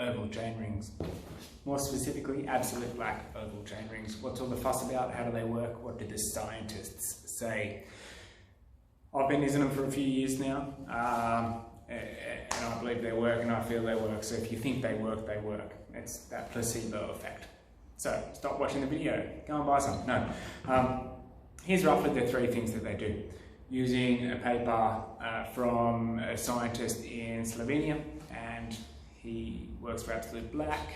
oval chain rings. More specifically, absolute black oval chain rings. What's all the fuss about? How do they work? What do the scientists say? I've been using them for a few years now, and I believe they work and I feel they work. So if you think they work, they work. It's that placebo effect. So stop watching the video, go and buy some. No. Here's roughly the three things that they do. Using a paper from a scientist in Slovenia, and he works for Absolute Black.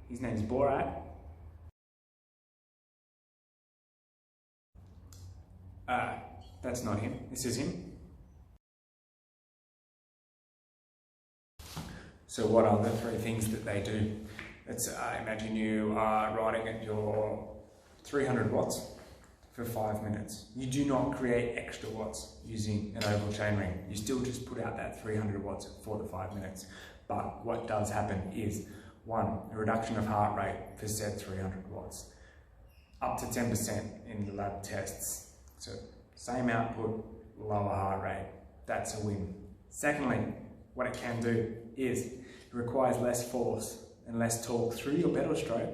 His name is Borat. That's not him, this is him. So what are the three things that they do? Let's imagine you are riding at your 300 watts for 5 minutes. You do not create extra watts using an oval chainring. You still just put out that 300 watts for the 5 minutes. But what does happen is, one, a reduction of heart rate for said 300 watts. Up to 10% in the lab tests. So same output, lower heart rate. That's a win. Secondly, what it can do is it requires less force and less torque through your pedal stroke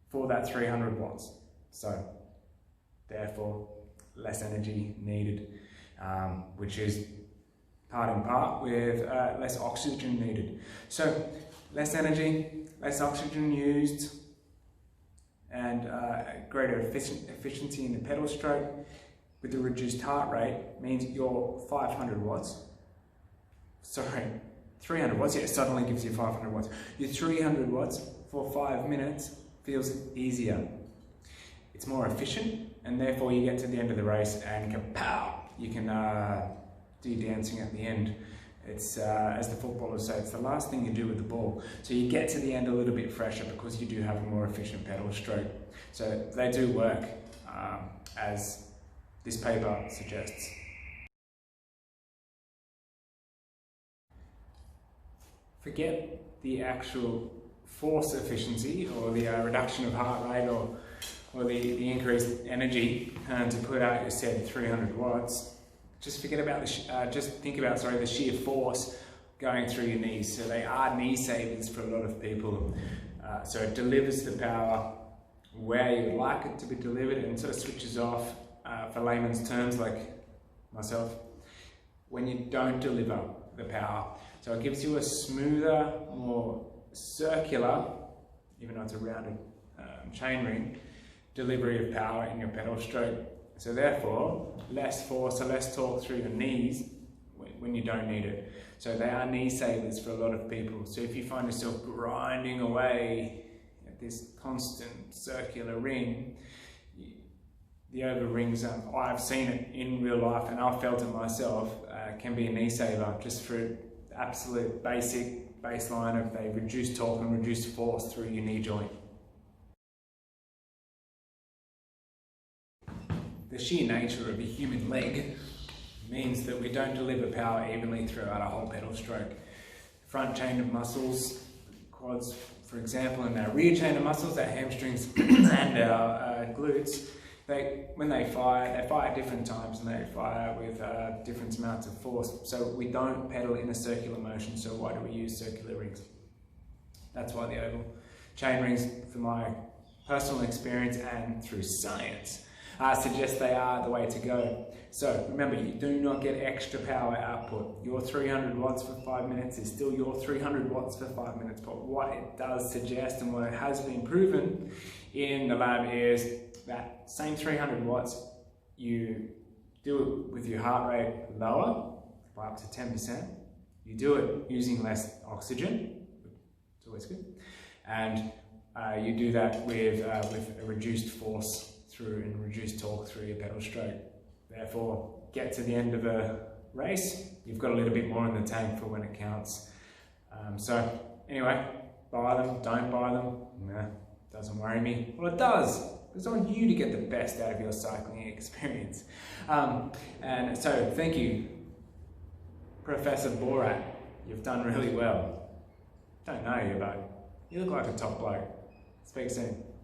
for that 300 watts. So therefore, less energy needed, which is part and part with less oxygen needed. So less energy, less oxygen used, and greater efficiency in the pedal stroke with the reduced heart rate means your 300 watts, yeah, suddenly gives you 500 watts. Your 300 watts for 5 minutes feels easier. It's more efficient, and therefore you get to the end of the race and kapow, you can do dancing at the end. It's, as the footballers say, it's the last thing you do with the ball. So you get to the end a little bit fresher because you do have a more efficient pedal stroke. So they do work, as this paper suggests. Forget the actual force efficiency or the reduction of heart rate or the increased energy to put out your said 300 watts. Just forget about think about the sheer force going through your knees. So they are knee savers for a lot of people. So it delivers the power where you would like it to be delivered, and sort of switches off, for layman's terms like myself, when you don't deliver the power. So it gives you a smoother, more circular, even though it's a rounded chainring, delivery of power in your pedal stroke. So therefore, less force or less torque through your knees when you don't need it. So they are knee savers for a lot of people. So if you find yourself grinding away at this constant circular ring, the oval rings, I've seen it in real life and I've felt it myself, can be a knee saver just for absolute basic baseline of they reduce torque and reduce force through your knee joint. The sheer nature of a human leg means that we don't deliver power evenly throughout a whole pedal stroke. Front chain of muscles, quads for example, and our rear chain of muscles, our hamstrings and our glutes, when they fire at different times and they fire with different amounts of force. So we don't pedal in a circular motion, so why do we use circular rings? That's why the oval chain rings, for my personal experience and through science, suggest they are the way to go. So remember, you do not get extra power output. Your 300 watts for 5 minutes is still your 300 watts for 5 minutes, but what it does suggest and what has been proven in the lab is that same 300 watts, you do it with your heart rate lower by up to 10%. You do it using less oxygen, it's always good, and you do that with a reduced force through and reduced torque through your pedal stroke. Therefore, get to the end of a race, you've got a little bit more in the tank for when it counts. So anyway, buy them, don't buy them, nah, doesn't worry me. Well, it does. It's on you to get the best out of your cycling experience. And so thank you, Professor Borat. You've done really well. Don't know you, but you look like a top bloke. Speak soon.